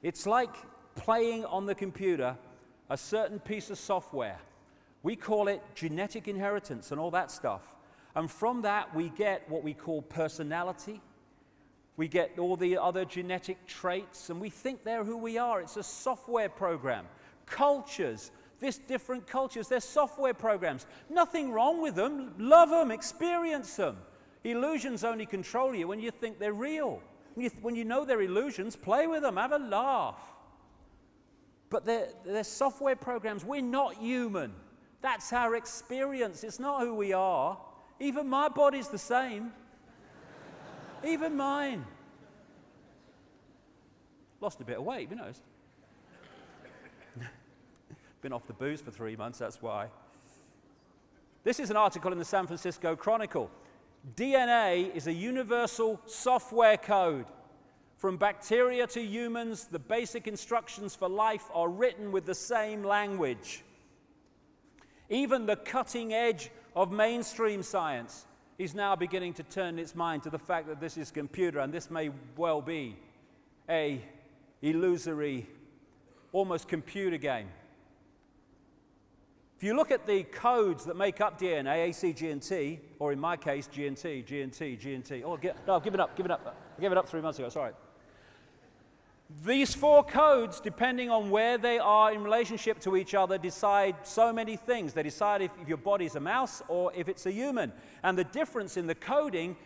It's like playing on the computer a certain piece of software. We call it genetic inheritance and all that stuff. And from that, we get what we call personality. We get all the other genetic traits, and we think they're who we are. It's a software program. Cultures, different cultures, they're software programs. Nothing wrong with them. Love them, experience them. Illusions only control you when you think they're real. When you know they're illusions, play with them, have a laugh. But they're software programs. We're not human. That's our experience. It's not who we are. Even my body's the same. Even mine. Lost a bit of weight, you know. Been off the booze for 3 months, that's why. This is an article in the San Francisco Chronicle. DNA is a universal software code. From bacteria to humans, the basic instructions for life are written with the same language. Even the cutting edge of mainstream science is now beginning to turn its mind to the fact that this is computer, and this may well be a illusory, almost computer game. If you look at the codes that make up DNA, A, C, G, and T, or in my case, G and T, G and T, G and T. Oh, no, I've given up. I gave it up 3 months ago, sorry. These 4 codes, depending on where they are in relationship to each other, decide so many things. They decide if your body's a mouse or if it's a human. And the difference in the coding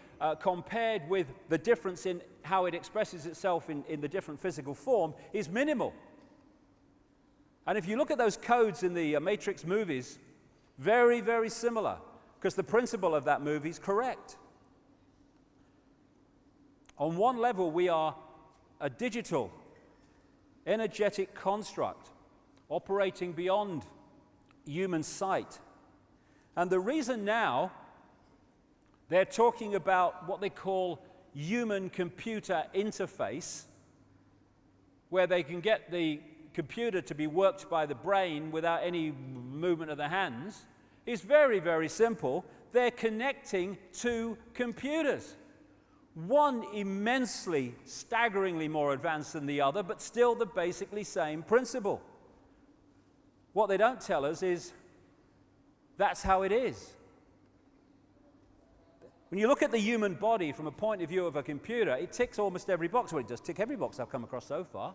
compared with the difference in how it expresses itself in the different physical form is minimal. And if you look at those codes in the Matrix movies, very, very similar, because the principle of that movie is correct. On one level, we are a digital, energetic construct operating beyond human sight. And the reason now they're talking about what they call human-computer interface, where they can get the computer to be worked by the brain without any movement of the hands, is very, very simple. They're connecting 2 computers. One immensely, staggeringly more advanced than the other, but still the basically same principle. What they don't tell us is that's how it is. When you look at the human body from a point of view of a computer, it ticks almost every box. Well, it does tick every box I've come across so far.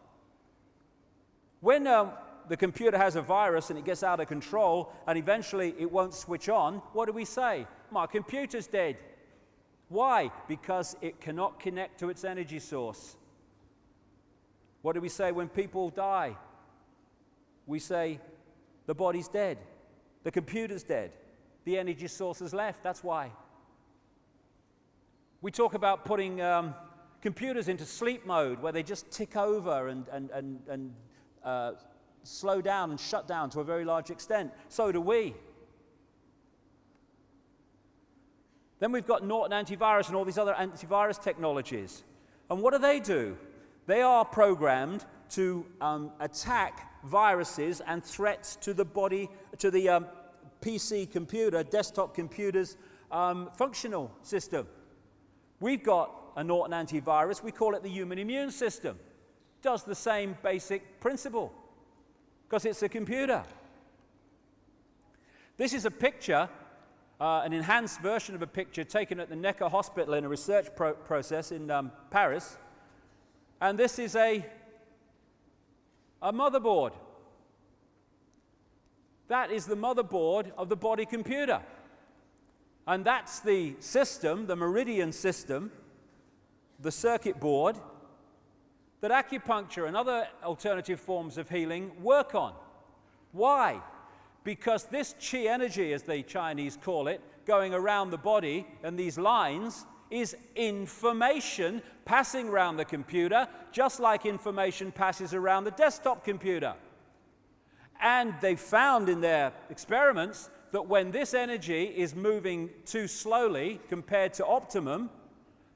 When the computer has a virus and it gets out of control and eventually it won't switch on, what do we say? My computer's dead. Why? Because it cannot connect to its energy source. What do we say when people die? We say the body's dead, the computer's dead, the energy source is left. That's why. We talk about putting computers into sleep mode where they just tick over and slow down and shut down to a very large extent. So do we. Then we've got Norton antivirus and all these other antivirus technologies. And what do? They are programmed to attack viruses and threats to the body, to the PC computer, desktop computer's functional system. We've got a Norton antivirus. We call it the human immune system. Does the same basic principle because it's a computer. This is a picture, an enhanced version of a picture taken at the Necker Hospital in a research process in Paris. And this is a motherboard. That is the motherboard of the body computer. And that's the system, the meridian system, the circuit board, that acupuncture and other alternative forms of healing work on. Why? Because this chi energy, as the Chinese call it, going around the body and these lines is information passing around the computer, just like information passes around the desktop computer. And they found in their experiments that when this energy is moving too slowly compared to optimum,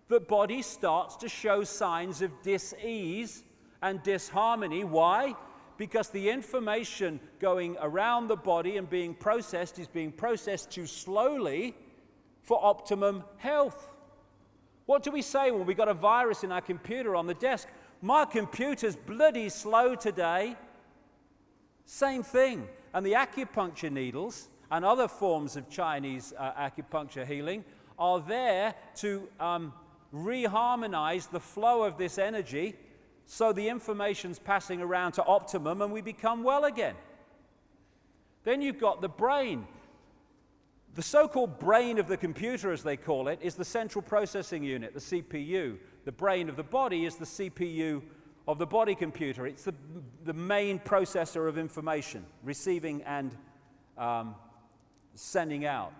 the body starts to show signs of dis-ease and disharmony. Why? Because the information going around the body and being processed is being processed too slowly for optimum health. What do we say when we've got a virus in our computer on the desk? My computer's bloody slow today. Same thing. And the acupuncture needles and other forms of Chinese acupuncture healing are there to reharmonize the flow of this energy so the information's passing around to optimum and we become well again. Then you've got the brain. The so-called brain of the computer, as they call it, is the central processing unit, the CPU. The brain of the body is the CPU of the body computer. It's the main processor of information, receiving and sending out.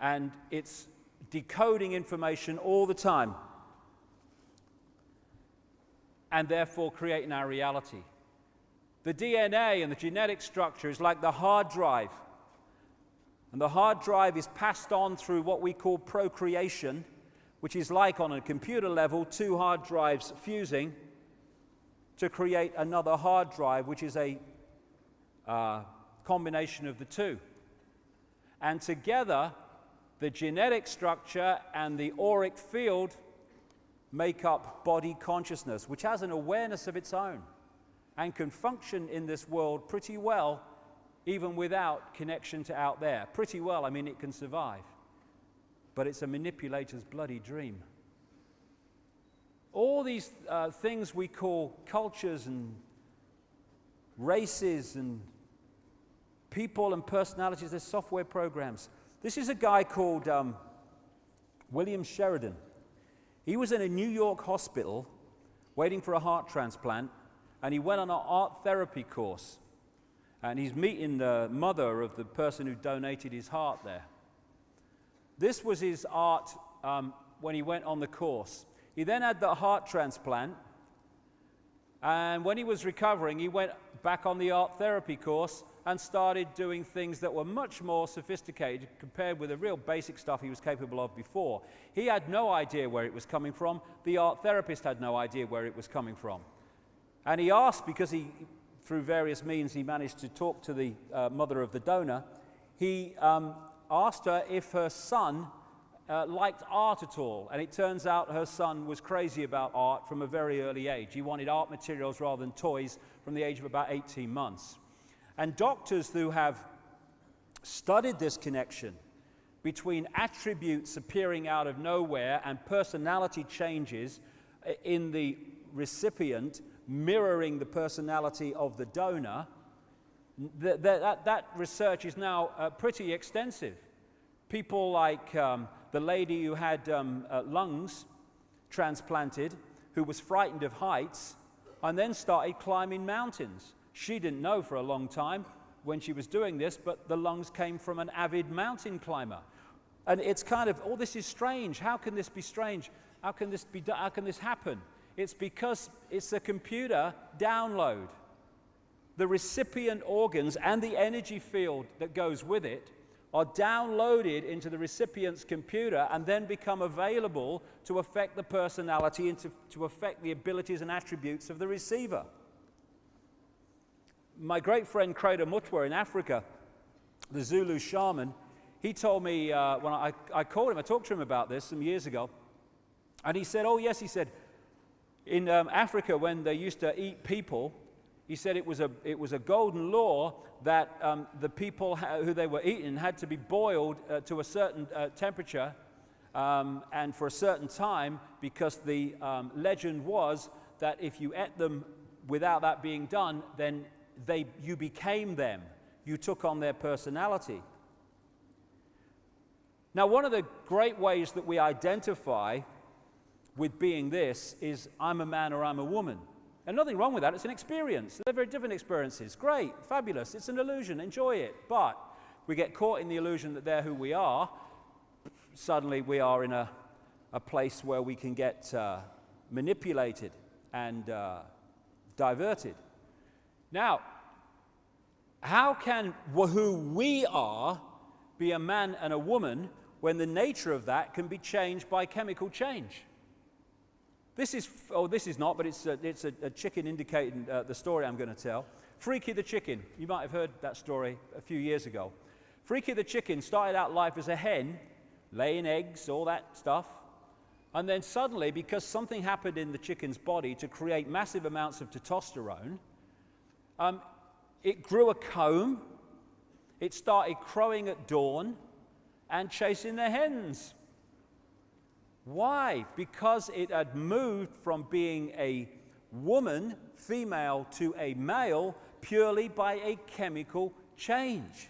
And it's decoding information all the time, and therefore creating our reality. The DNA and the genetic structure is like the hard drive. And the hard drive is passed on through what we call procreation, which is like, on a computer level, two hard drives fusing to create another hard drive, which is a combination of the two. And together, the genetic structure and the auric field make up body consciousness, which has an awareness of its own and can function in this world pretty well, even without connection to out there. Pretty well, I mean, it can survive. But it's a manipulator's bloody dream. All these things we call cultures and races and people and personalities, they're software programs. This is a guy called William Sheridan. He was in a New York hospital waiting for a heart transplant, and he went on an art therapy course. And he's meeting the mother of the person who donated his heart there. This was his art when he went on the course. He then had the heart transplant, and when he was recovering, he went back on the art therapy course and started doing things that were much more sophisticated compared with the real basic stuff he was capable of before. He had no idea where it was coming from. The art therapist had no idea where it was coming from. And he asked, because he, through various means, he managed to talk to the mother of the donor, he asked her if her son liked art at all. And it turns out her son was crazy about art from a very early age. He wanted art materials rather than toys from the age of about 18 months. And doctors who have studied this connection between attributes appearing out of nowhere and personality changes in the recipient mirroring the personality of the donor, that research is now pretty extensive. People like the lady who had lungs transplanted, who was frightened of heights, and then started climbing mountains. She didn't know for a long time when she was doing this, but the lungs came from an avid mountain climber. And it's kind of, oh, this is strange. How can this be strange? How can this happen? It's because it's a computer download. The recipient organs and the energy field that goes with it are downloaded into the recipient's computer and then become available to affect the personality and to affect the abilities and attributes of the receiver. My great friend Kreda Mutwa in Africa, the Zulu shaman, he told me when I called him, I talked to him about this some years ago, and he said, oh yes, he said, in Africa when they used to eat people, he said it was a golden law that the people who they were eating had to be boiled to a certain temperature and for a certain time, because the legend was that if you ate them without that being done, then you became them. You took on their personality. Now, one of the great ways that we identify with being this is I'm a man or I'm a woman. And nothing wrong with that, it's an experience. They're very different experiences. Great, fabulous, it's an illusion, enjoy it. But we get caught in the illusion that they're who we are. Suddenly we are in a place where we can get manipulated and diverted. Now, how can who we are be a man and a woman when the nature of that can be changed by chemical change? This is not, but it's a chicken indicating the story I'm going to tell. Freaky the chicken. You might have heard that story a few years ago. Freaky the chicken started out life as a hen, laying eggs, all that stuff. And then suddenly, because something happened in the chicken's body to create massive amounts of testosterone, it grew a comb, it started crowing at dawn and chasing the hens. Why? Because it had moved from being a woman, female, to a male purely by a chemical change.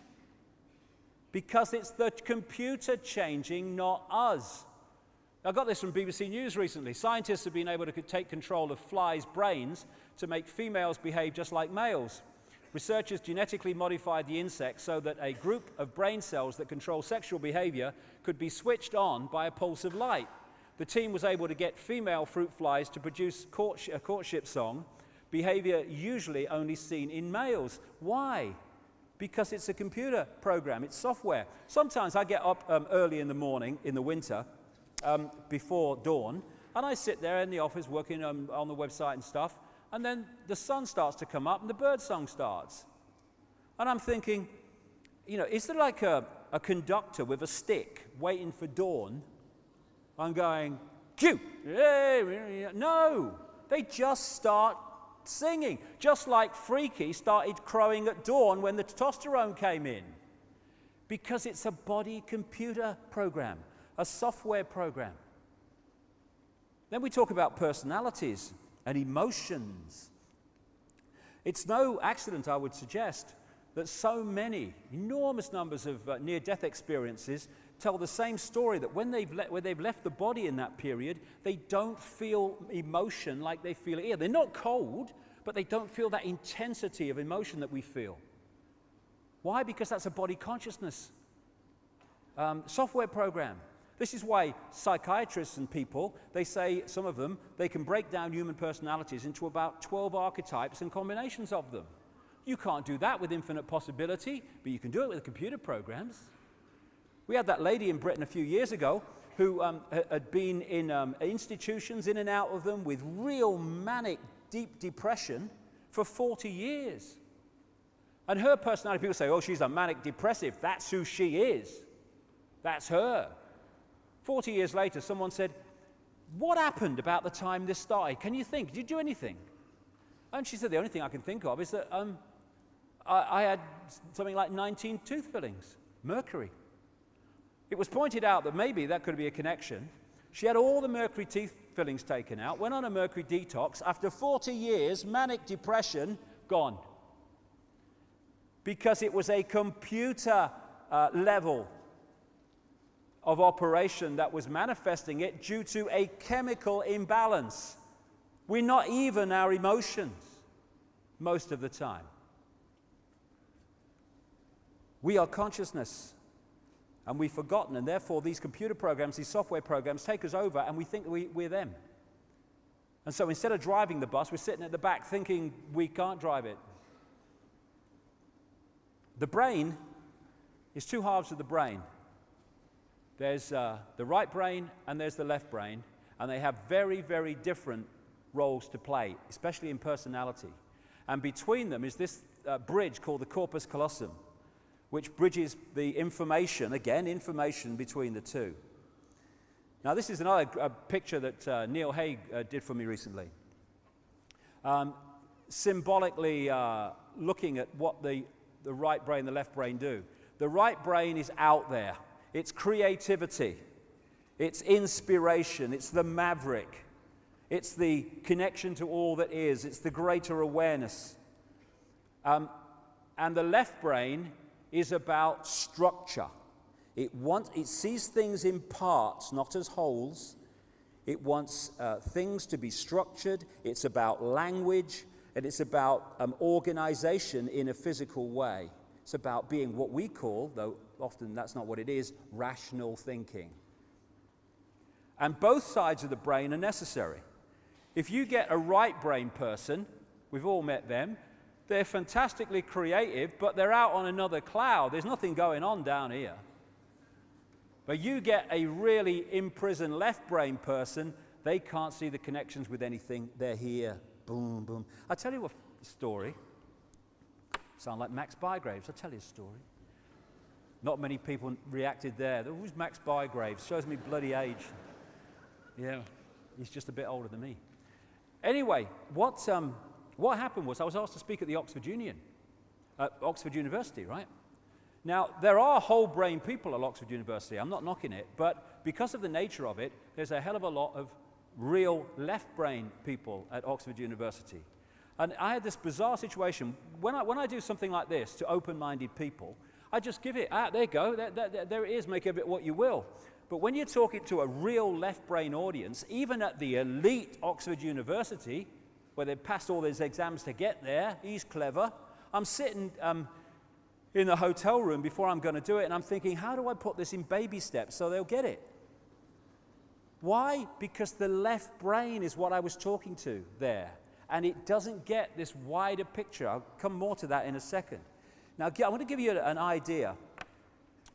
Because it's the computer changing, not us. I got this from BBC News recently. Scientists have been able to take control of flies' brains to make females behave just like males. Researchers genetically modified the insect so that a group of brain cells that control sexual behavior could be switched on by a pulse of light. The team was able to get female fruit flies to produce a courtship song, behavior usually only seen in males. Why? Because it's a computer program, it's software. Sometimes I get up early in the morning, in the winter, before dawn, and I sit there in the office working on the website and stuff, and then the sun starts to come up and the bird song starts. And I'm thinking, you know, is there like a conductor with a stick waiting for dawn? I'm going, cue! No! They just start singing, just like Freaky started crowing at dawn when the testosterone came in. Because it's a body computer program, a software program. Then we talk about personalities and emotions. It's no accident, I would suggest, that so many, enormous numbers of near-death experiences tell the same story, that when they've left the body in that period, they don't feel emotion like they feel it here. They're not cold, but they don't feel that intensity of emotion that we feel. Why? Because that's a body consciousness software program. This is why psychiatrists and people, they say, some of them, they can break down human personalities into about 12 archetypes and combinations of them. You can't do that with infinite possibility, but you can do it with computer programs. We had that lady in Britain a few years ago who had been in institutions, in and out of them, with real manic, deep depression for 40 years. And her personality, people say, oh, she's a manic depressive. That's who she is. That's her. 40 years later, someone said, what happened about the time this started? Can you think? Did you do anything? And she said, the only thing I can think of is that I had something like 19 tooth fillings, mercury. It was pointed out that maybe that could be a connection. She had all the mercury teeth fillings taken out, went on a mercury detox. After 40 years, manic depression, gone. Because it was a computer level of operation that was manifesting it due to a chemical imbalance. We're not even our emotions most of the time. We are consciousness, and we've forgotten, and therefore these computer programs, these software programs take us over, and we think we're them. And so instead of driving the bus, we're sitting at the back thinking we can't drive it. The brain is two halves of the brain. There's the right brain and there's the left brain, and they have very, very different roles to play, especially in personality. And between them is this bridge called the corpus callosum, which bridges the information, again, information between the two. Now, this is another picture that Neil Haig did for me recently. Symbolically looking at what the right brain and the left brain do. The right brain is out there. It's creativity. It's inspiration. It's the maverick. It's the connection to all that is. It's the greater awareness. And the left brain is about structure. It sees things in parts, not as wholes. It wants things to be structured. It's about language, and it's about organization in a physical way. It's about being what we call, though often that's not what it is, rational thinking. And both sides of the brain are necessary. If you get a right brain person, we've all met them, they're fantastically creative, but they're out on another cloud. There's nothing going on down here. But you get a really imprisoned left brain person, they can't see the connections with anything. They're here. Boom, boom. I'll tell you a story. Sound like Max Bygraves. I'll tell you a story. Not many people reacted there. Who's Max Bygraves? Shows me bloody age. Yeah, he's just a bit older than me. Anyway, what happened was I was asked to speak at the Oxford University, right? Now, there are whole brain people at Oxford University. I'm not knocking it, but because of the nature of it, there's a hell of a lot of real left brain people at Oxford University. And I had this bizarre situation. When I do something like this to open-minded people, I just give it, there you go, there it is, make of it what you will. But when you're talking to a real left brain audience, even at the elite Oxford University, where they've passed all these exams to get there, he's clever, I'm sitting in the hotel room before I'm going to do it, and I'm thinking, how do I put this in baby steps so they'll get it? Why? Because the left brain is what I was talking to there, and it doesn't get this wider picture. I'll come more to that in a second. Now, I want to give you an idea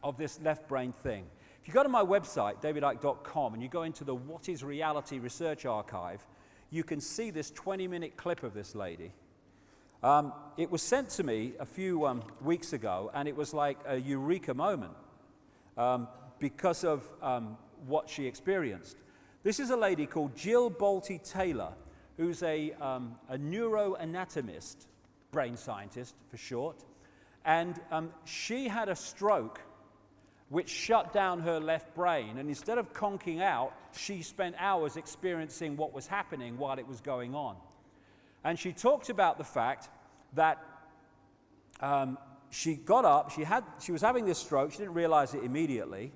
of this left brain thing. If you go to my website, davidicke.com, and you go into the What is Reality Research Archive, you can see this 20-minute clip of this lady. It was sent to me a few weeks ago, and it was like a eureka moment because of what she experienced. This is a lady called Jill Bolte Taylor, who's a neuroanatomist, brain scientist for short, and she had a stroke which shut down her left brain, and instead of conking out, she spent hours experiencing what was happening while it was going on. And she talked about the fact that she got up, she was having this stroke, she didn't realize it immediately,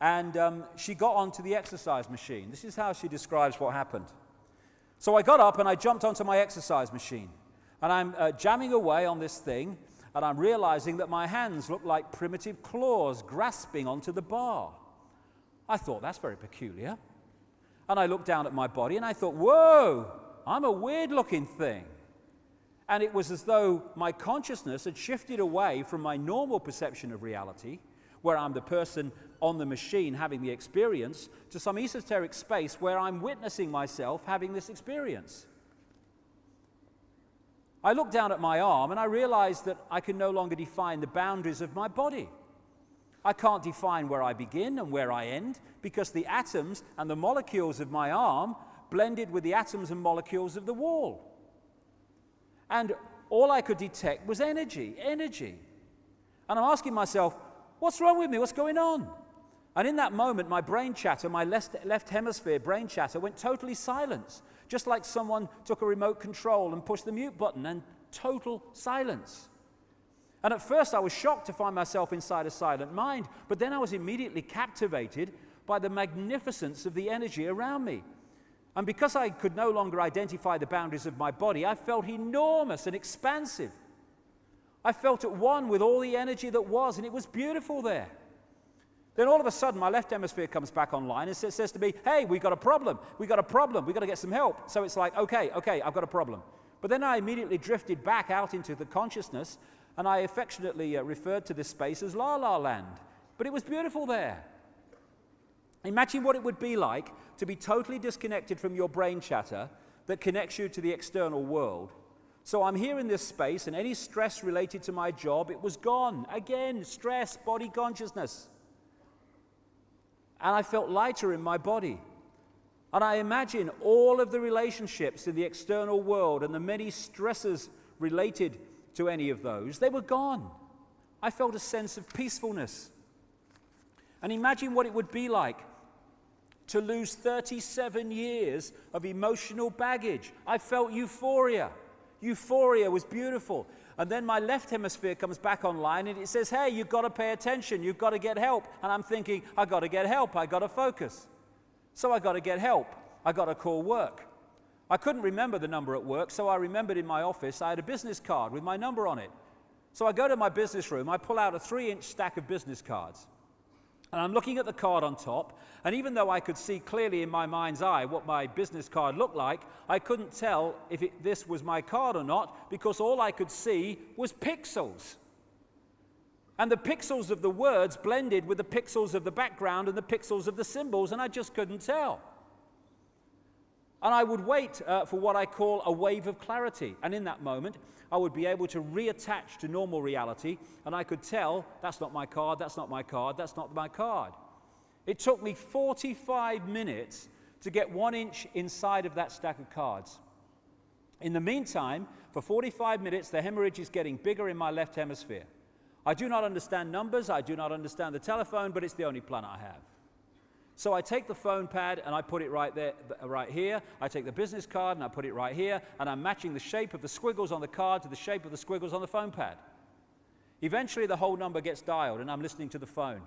and she got onto the exercise machine. This is how she describes what happened. So I got up and I jumped onto my exercise machine, and I'm jamming away on this thing, and I'm realizing that my hands look like primitive claws grasping onto the bar. I thought, that's very peculiar. And I looked down at my body and I thought, whoa, I'm a weird-looking thing. And it was as though my consciousness had shifted away from my normal perception of reality, where I'm the person on the machine having the experience, to some esoteric space where I'm witnessing myself having this experience. I looked down at my arm and I realized that I can no longer define the boundaries of my body. I can't define where I begin and where I end because the atoms and the molecules of my arm blended with the atoms and molecules of the wall. And all I could detect was energy. And I'm asking myself, what's wrong with me? What's going on? And in that moment, my brain chatter, my left hemisphere brain chatter went totally silent, just like someone took a remote control and pushed the mute button, and total silence. And at first I was shocked to find myself inside a silent mind, but then I was immediately captivated by the magnificence of the energy around me. And because I could no longer identify the boundaries of my body, I felt enormous and expansive. I felt at one with all the energy that was, and it was beautiful there. Then all of a sudden, my left hemisphere comes back online and says to me, hey, we've got a problem, we've got to get some help. So it's like, okay, I've got a problem. But then I immediately drifted back out into the consciousness, and I affectionately referred to this space as La La Land. But it was beautiful there. Imagine what it would be like to be totally disconnected from your brain chatter that connects you to the external world. So I'm here in this space, and any stress related to my job, it was gone. Again, stress, body consciousness. And I felt lighter in my body. And I imagine all of the relationships in the external world and the many stresses related to any of those, they were gone. I felt a sense of peacefulness. And imagine what it would be like to lose 37 years of emotional baggage. I felt euphoria. Euphoria was beautiful. And then my left hemisphere comes back online and it says, hey, you've got to pay attention, you've got to get help. And I'm thinking, I've got to get help, I've got to focus. So I've got to get help, I've got to call work. I couldn't remember the number at work, so I remembered in my office I had a business card with my number on it. So I go to my business room, I pull out a 3-inch stack of business cards. And I'm looking at the card on top, and even though I could see clearly in my mind's eye what my business card looked like, I couldn't tell if this was my card or not, because all I could see was pixels. And the pixels of the words blended with the pixels of the background and the pixels of the symbols, and I just couldn't tell. And I would wait for what I call a wave of clarity, and in that moment, I would be able to reattach to normal reality, and I could tell, that's not my card, that's not my card, that's not my card. It took me 45 minutes to get 1 inch inside of that stack of cards. In the meantime, for 45 minutes, the hemorrhage is getting bigger in my left hemisphere. I do not understand numbers, I do not understand the telephone, but it's the only planet I have. So I take the phone pad and I put it right there, right here. I take the business card and I put it right here, and I'm matching the shape of the squiggles on the card to the shape of the squiggles on the phone pad. Eventually, the whole number gets dialed, and I'm listening to the phone.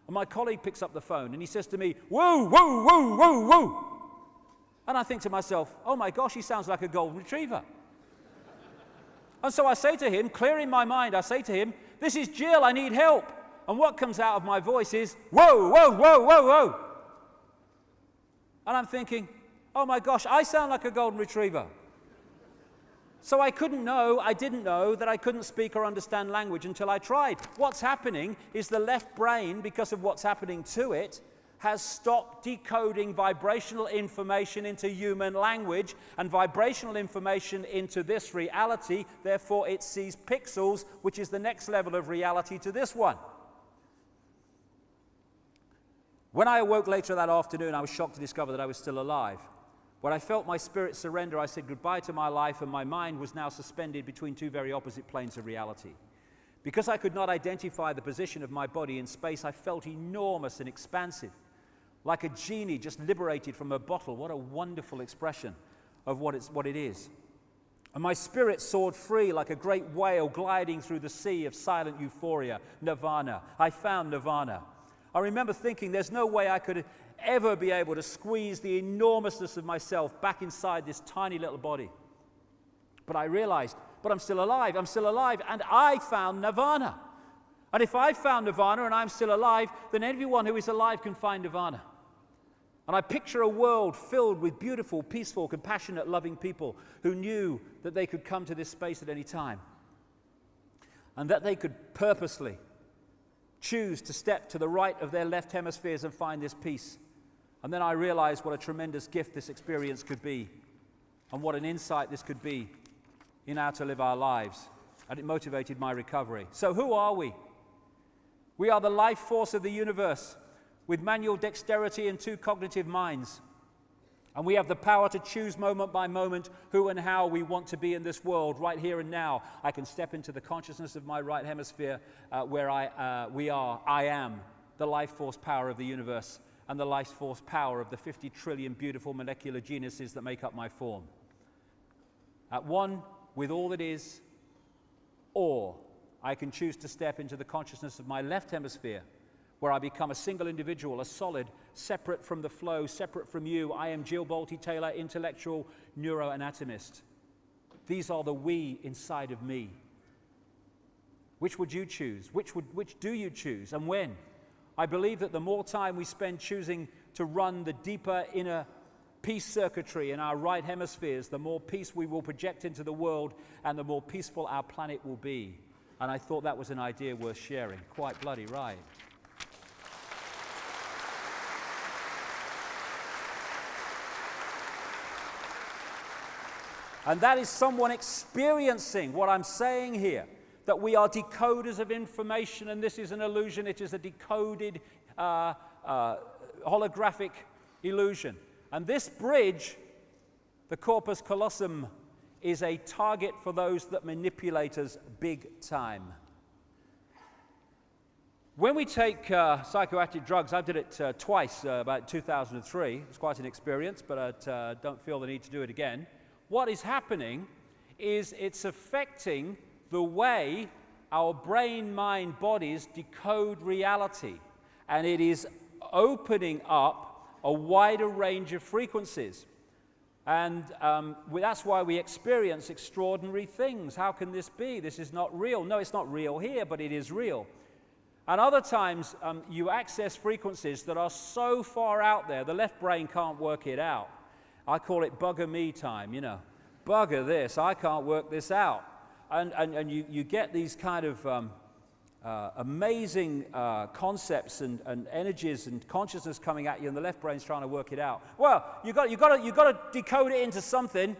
And my colleague picks up the phone, and he says to me, "Whoa, whoa, whoa, whoa, whoa." And I think to myself, oh my gosh, he sounds like a golden retriever. And so I say to him, clearing my mind, I say to him, "This is Jill, I need help." And what comes out of my voice is, "Whoa, whoa, whoa, whoa, whoa." And I'm thinking, oh my gosh, I sound like a golden retriever. So I didn't know that I couldn't speak or understand language until I tried. What's happening is the left brain, because of what's happening to it, has stopped decoding vibrational information into human language and vibrational information into this reality. Therefore, it sees pixels, which is the next level of reality to this one. When I awoke later that afternoon, I was shocked to discover that I was still alive. When I felt my spirit surrender, I said goodbye to my life, and my mind was now suspended between two very opposite planes of reality. Because I could not identify the position of my body in space, I felt enormous and expansive, like a genie just liberated from a bottle. What a wonderful expression of what it is. And my spirit soared free like a great whale gliding through the sea of silent euphoria, nirvana. I found nirvana. I remember thinking there's no way I could ever be able to squeeze the enormousness of myself back inside this tiny little body. But I realized, but I'm still alive, and I found nirvana. And if I found nirvana and I'm still alive, then everyone who is alive can find nirvana. And I picture a world filled with beautiful, peaceful, compassionate, loving people who knew that they could come to this space at any time, and that they could purposely choose to step to the right of their left hemispheres and find this peace. And then I realized what a tremendous gift this experience could be, and what an insight this could be in how to live our lives. And it motivated my recovery. So who are we? We are the life force of the universe, with manual dexterity and two cognitive minds. And we have the power to choose moment by moment who and how we want to be in this world, right here and now. I can step into the consciousness of my right hemisphere where I am the life force power of the universe and the life force power of the 50 trillion beautiful molecular genuses that make up my form. At one with all that is, or I can choose to step into the consciousness of my left hemisphere, where I become a single individual, a solid, separate from the flow, separate from you. I am Jill Bolte-Taylor, intellectual neuroanatomist. These are the we inside of me. Which would you choose? Which do you choose, and when? I believe that the more time we spend choosing to run the deeper inner peace circuitry in our right hemispheres, the more peace we will project into the world, and the more peaceful our planet will be. And I thought that was an idea worth sharing. Quite bloody right. And that is someone experiencing what I'm saying here, that we are decoders of information, and this is an illusion. It is a decoded holographic illusion. And this bridge, the corpus callosum, is a target for those that manipulate us big time. When we take psychoactive drugs, I did it twice, about 2003. It was quite an experience, but I don't feel the need to do it again. What is happening is it's affecting the way our brain, mind, bodies decode reality. And it is opening up a wider range of frequencies. And that's why we experience extraordinary things. How can this be? This is not real. No, it's not real here, but it is real. And other times, you access frequencies that are so far out there, the left brain can't work it out. I call it bugger me time, you know. Bugger this, I can't work this out. And you get these kind of amazing concepts and energies and consciousness coming at you, and the left brain's trying to work it out. Well, you got to decode it into something,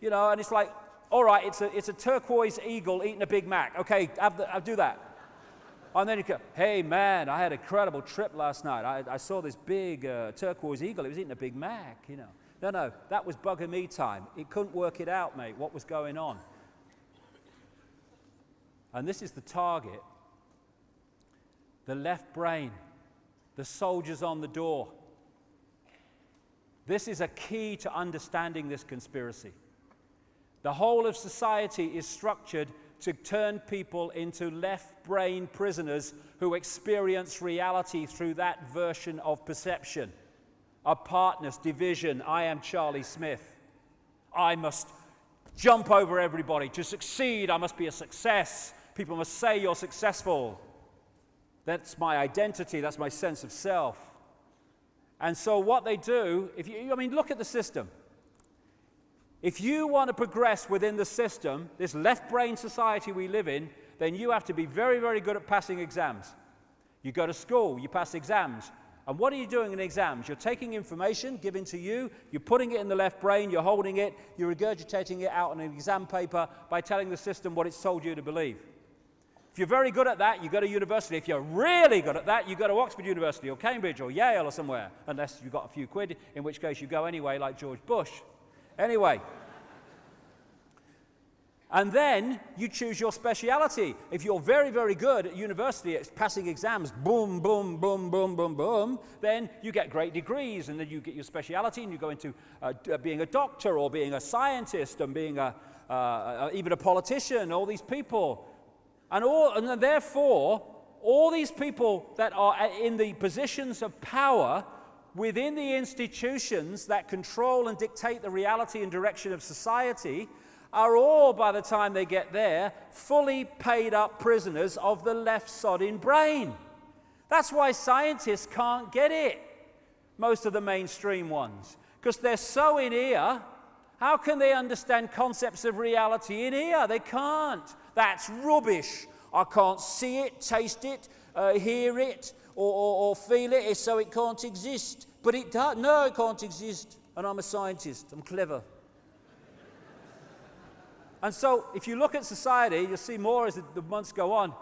you know. And it's like, all right, it's a turquoise eagle eating a Big Mac. Okay, I'll do that. And then you go, hey man, I had an incredible trip last night. I saw this big turquoise eagle. It was eating a Big Mac, you know. No, that was bugger me time. It couldn't work it out, mate, what was going on. And this is the target. The left brain, the soldiers on the door. This is a key to understanding this conspiracy. The whole of society is structured to turn people into left brain prisoners who experience reality through that version of perception. Apartness, division, I am Charlie Smith. I must jump over everybody. To succeed, I must be a success. People must say you're successful. That's my identity, that's my sense of self. And so what they do, look at the system. If you want to progress within the system, this left brain society we live in, then you have to be very, very good at passing exams. You go to school, you pass exams. And what are you doing in exams? You're taking information given to you, you're putting it in the left brain, you're holding it, you're regurgitating it out on an exam paper by telling the system what it's told you to believe. If you're very good at that, you go to university. If you're really good at that, you go to Oxford University or Cambridge or Yale or somewhere, unless you've got a few quid, in which case you go anyway, like George Bush. Anyway. And then you choose your speciality. If you're very, very good at university at passing exams, boom, boom, boom, boom, boom, boom, then you get great degrees, and then you get your speciality, and you go into being a doctor or being a scientist and being even a politician, all these people. And therefore, all these people that are in the positions of power within the institutions that control and dictate the reality and direction of society are all, by the time they get there, fully paid up prisoners of the left-sodding brain. That's why scientists can't get it, most of the mainstream ones, because they're so in ear. How can they understand concepts of reality in ear? They can't. That's rubbish. I can't see it, taste it, hear it, or feel it, so it can't exist. But it does. No, it can't exist. And I'm a scientist. I'm clever. And so, if you look at society, you'll see more as the months go on.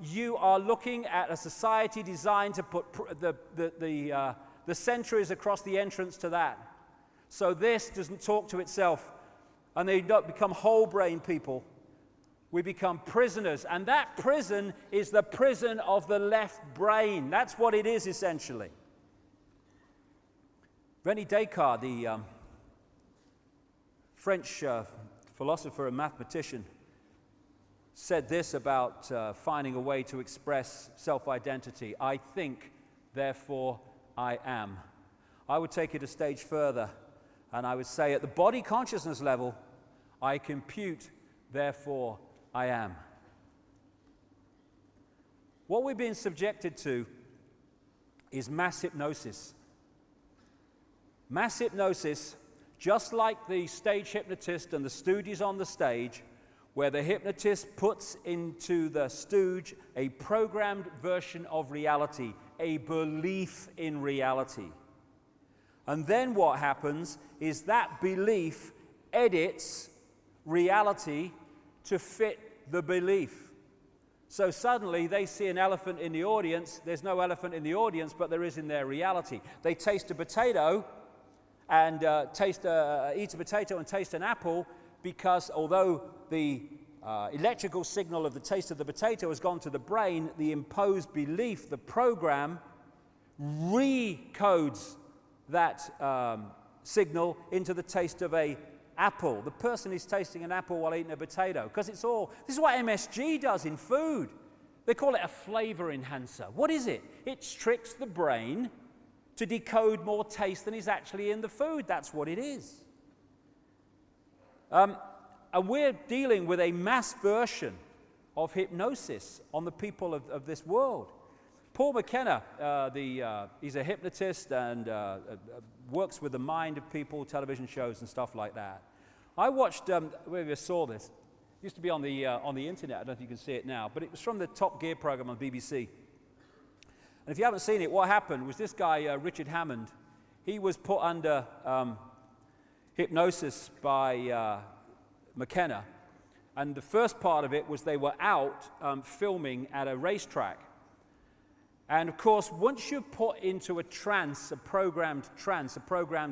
You are looking at a society designed to put the centuries across the entrance to that. So this doesn't talk to itself, and they don't become whole-brain people. We become prisoners, and that prison is the prison of the left brain. That's what it is, essentially. René Descartes, the French philosopher and mathematician, said this about finding a way to express self-identity. I think, therefore I am. I would take it a stage further, and I would say at the body consciousness level, I compute, therefore I am. What we're being subjected to is mass hypnosis. Mass hypnosis, just like the stage hypnotist and the stooges on the stage, where the hypnotist puts into the stooge a programmed version of reality, a belief in reality. And then what happens is that belief edits reality to fit the belief. So suddenly they see an elephant in the audience. There's no elephant in the audience, but there is in their reality. They taste a potato and eat a potato and taste an apple, because although the electrical signal of the taste of the potato has gone to the brain, the imposed belief, the program, recodes that signal into the taste of an apple. The person is tasting an apple while eating a potato, because this is what MSG does in food. They call it a flavor enhancer. What is it? It tricks the brain to decode more taste than is actually in the food. That's what it is. And we're dealing with a mass version of hypnosis on the people of this world. Paul McKenna, he's a hypnotist and works with the mind of people, television shows and stuff like that. I watched, wherever you saw this, it used to be on the internet, I don't know if you can see it now, but it was from the Top Gear program on BBC. And if you haven't seen it, what happened was this guy, Richard Hammond, he was put under hypnosis by McKenna, And the first part of it was they were out filming at a racetrack. And of course, once you're put into a trance, a programmed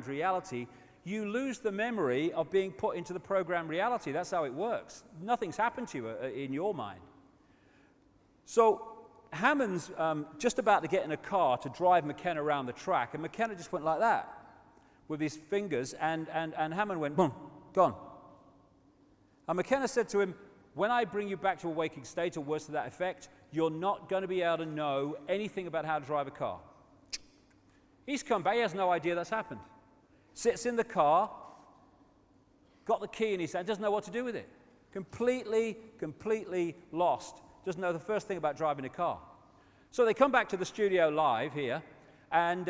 reality, you lose the memory of being put into the programmed reality. That's how it works. Nothing's happened to you in your mind. So Hammond's just about to get in a car to drive McKenna around the track, and McKenna just went like that with his fingers, and Hammond went, boom, gone. And McKenna said to him, when I bring you back to a waking state, or worse to that effect, you're not going to be able to know anything about how to drive a car. He's come back, he has no idea that's happened. Sits in the car, got the key in his hand, doesn't know what to do with it. Completely lost. Doesn't know the first thing about driving a car. So they come back to the studio live here, and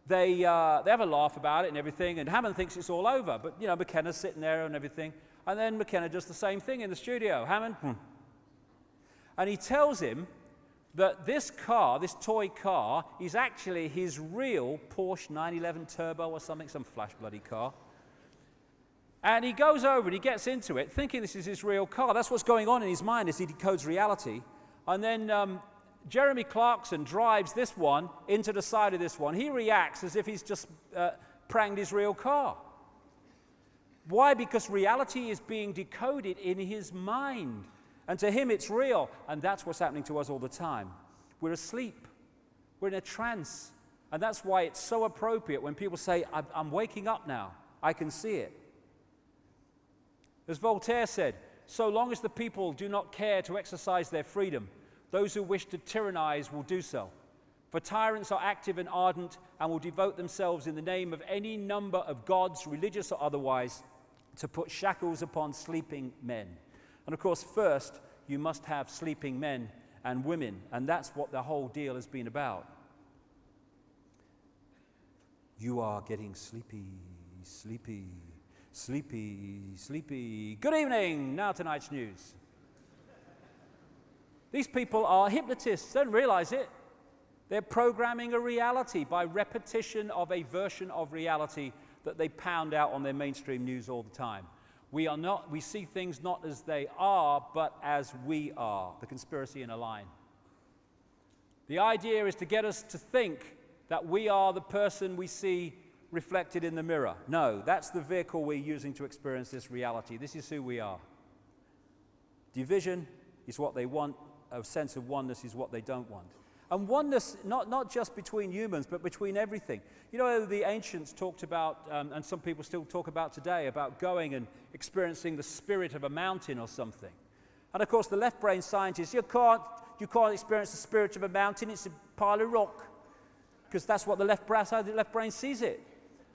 they have a laugh about it and everything, and Hammond thinks it's all over, but you know, McKenna's sitting there and everything, and then McKenna does the same thing in the studio. Hammond, and he tells him that this car, this toy car, is actually his real Porsche 911 Turbo or something, some flash bloody car. And he goes over and he gets into it, thinking this is his real car. That's what's going on in his mind as he decodes reality. And then Jeremy Clarkson drives this one into the side of this one. He reacts as if he's just pranged his real car. Why? Because reality is being decoded in his mind. And to him it's real. And that's what's happening to us all the time. We're asleep. We're in a trance. And that's why it's so appropriate when people say, I'm waking up now. I can see it. As Voltaire said, so long as the people do not care to exercise their freedom, those who wish to tyrannize will do so. For tyrants are active and ardent and will devote themselves in the name of any number of gods, religious or otherwise, to put shackles upon sleeping men. And of course, first, you must have sleeping men and women, and that's what the whole deal has been about. You are getting sleepy, sleepy, sleepy, sleepy. Good evening. Now tonight's news. These people are hypnotists, don't realize it. They're programming a reality by repetition of a version of reality that they pound out on their mainstream news all the time. We see things not as they are, but as we are. The conspiracy in a line. The idea is to get us to think that we are the person we see reflected in the mirror. No, that's the vehicle we're using to experience this reality. This is who we are. Division is what they want. A sense of oneness is what they don't want. And oneness, not just between humans, but between everything. You know, the ancients talked about, and some people still talk about today, about going and experiencing the spirit of a mountain or something. And of course, the left-brain scientists, you can't experience the spirit of a mountain, it's a pile of rock. Because that's what the left brain sees it.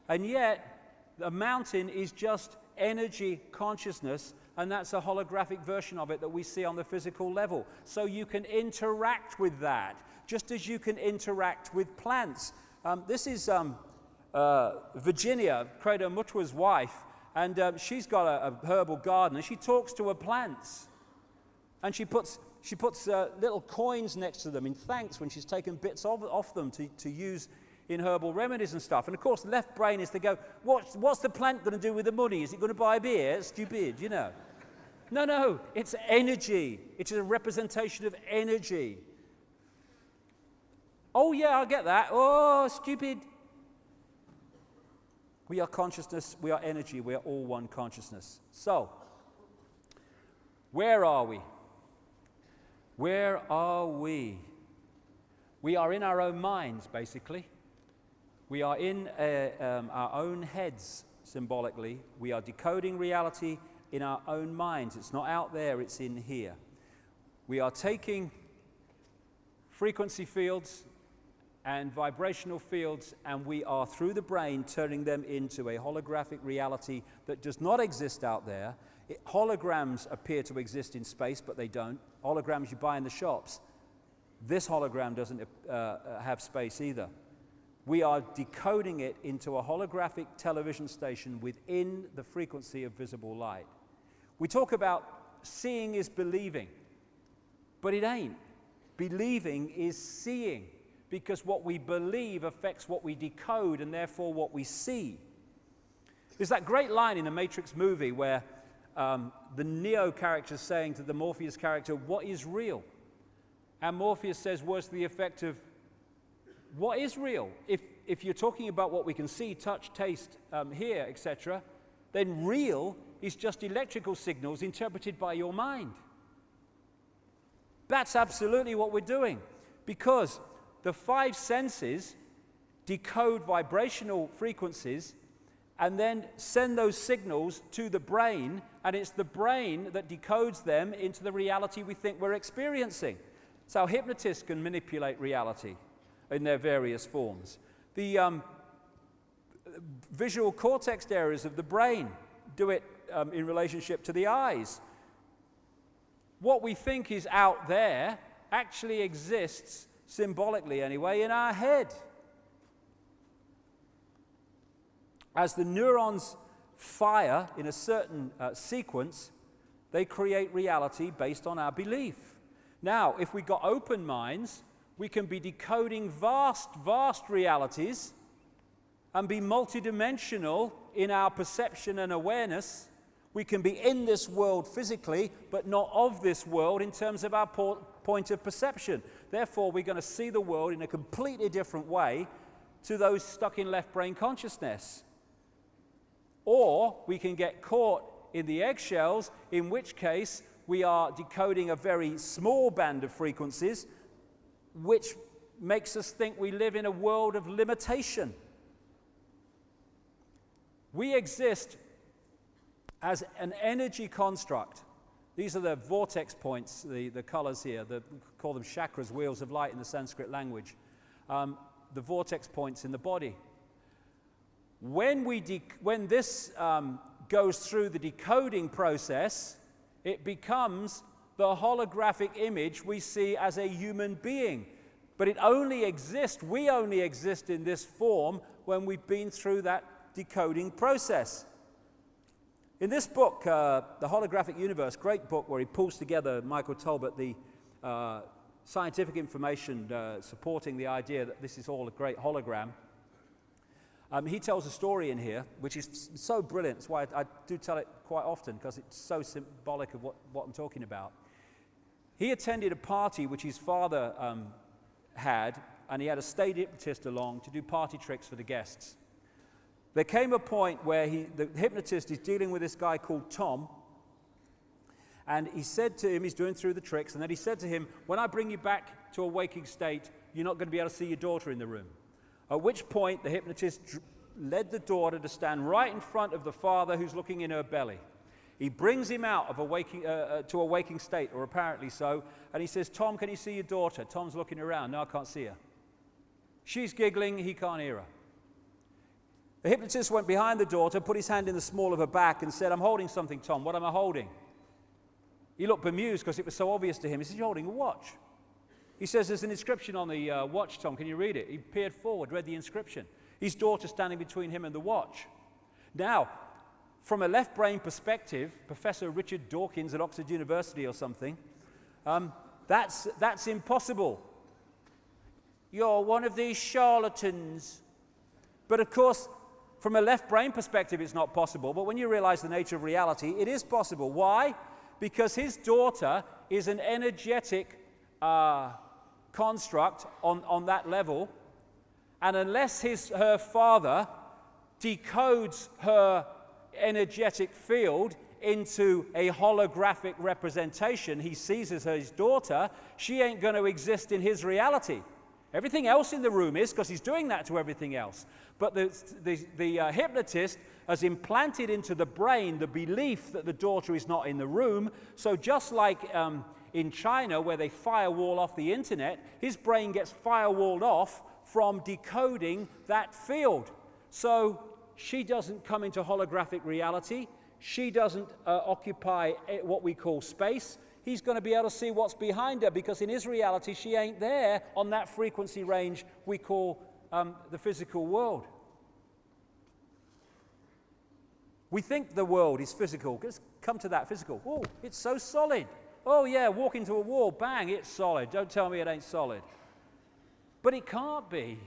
And yet, a mountain is just energy consciousness, and that's a holographic version of it that we see on the physical level. So you can interact with that, just as you can interact with plants. This is Virginia, Credo Mutwa's wife, and she's got a herbal garden, and she talks to her plants. And she puts little coins next to them in thanks when she's taken bits off them to use in herbal remedies and stuff. And of course, the left brain is to go, what's the plant going to do with the money? Is it going to buy beer? It's stupid, you know. No, it's energy. It's a representation of energy. Oh yeah, I get that. Oh, stupid. We are consciousness, we are energy, we are all one consciousness. So, where are we? Where are we? We are in our own minds, basically. We are in our own heads, symbolically. We are decoding reality in our own minds. It's not out there, it's in here. We are taking frequency fields and vibrational fields, and we are, through the brain, turning them into a holographic reality that does not exist out there. Holograms appear to exist in space, but they don't. Holograms you buy in the shops. This hologram doesn't have space either. We are decoding it into a holographic television station within the frequency of visible light. We talk about seeing is believing, but it ain't. Believing is seeing, because what we believe affects what we decode and therefore what we see. There's that great line in the Matrix movie where the Neo character saying to the Morpheus character, what is real? And Morpheus says words to the effect of, what is real? If you're talking about what we can see, touch, taste, hear, etc., then real is just electrical signals interpreted by your mind. That's absolutely what we're doing, because the five senses decode vibrational frequencies and then send those signals to the brain, and it's the brain that decodes them into the reality we think we're experiencing. So hypnotists can manipulate reality in their various forms. The visual cortex areas of the brain do it in relationship to the eyes. What we think is out there actually exists, symbolically anyway, in our head. As the neurons fire in a certain sequence, they create reality based on our belief. Now, if we've got open minds, we can be decoding vast, vast realities and be multidimensional in our perception and awareness. We can be in this world physically, but not of this world in terms of our point of perception. Therefore, we're going to see the world in a completely different way to those stuck in left brain consciousness. Or we can get caught in the eggshells, in which case we are decoding a very small band of frequencies, which makes us think we live in a world of limitation. We exist as an energy construct. These are the vortex points, the colors here, we call them chakras, wheels of light in the Sanskrit language. The vortex points in the body. When this goes through the decoding process, it becomes the holographic image we see as a human being. But it only exists, we only exist in this form when we've been through that decoding process. In this book, The Holographic Universe, great book where he pulls together, Michael Talbot, the scientific information supporting the idea that this is all a great hologram. He tells a story in here, which is so brilliant. That's why I do tell it quite often, because it's so symbolic of what I'm talking about. He attended a party which his father had, and he had a state hypnotist along to do party tricks for the guests. There came a point where the hypnotist is dealing with this guy called Tom, and he said to him, he's doing through the tricks, and then he said to him, when I bring you back to a waking state, you're not going to be able to see your daughter in the room. At which point, the hypnotist led the daughter to stand right in front of the father who's looking in her belly. He brings him out of to a waking state, or apparently so, and he says, Tom, can you see your daughter? Tom's looking around. No, I can't see her. She's giggling. He can't hear her. The hypnotist went behind the daughter, put his hand in the small of her back, and said, I'm holding something, Tom. What am I holding? He looked bemused because it was so obvious to him. He said, you're holding a watch. He says, there's an inscription on the watch, Tom. Can you read it? He peered forward, read the inscription. His daughter standing between him and the watch. Now, from a left brain perspective, Professor Richard Dawkins at Oxford University or something, that's impossible. You're one of these charlatans. But of course, from a left brain perspective, it's not possible. But when you realize the nature of reality, it is possible. Why? Because his daughter is an energetic construct on that level. And unless her father decodes her energetic field into a holographic representation he sees as his daughter, she ain't going to exist in his reality. Everything else in the room is, because he's doing that to everything else. But the hypnotist has implanted into the brain the belief that the daughter is not in the room. So just like in China, where they firewall off the internet, his brain gets firewalled off from decoding that field. So she doesn't come into holographic reality. She doesn't occupy what we call space. He's going to be able to see what's behind her, because in his reality, she ain't there on that frequency range we call the physical world. We think the world is physical. Let's come to that physical. Oh, it's so solid. Oh, yeah, walk into a wall, bang, it's solid. Don't tell me it ain't solid. But it can't be.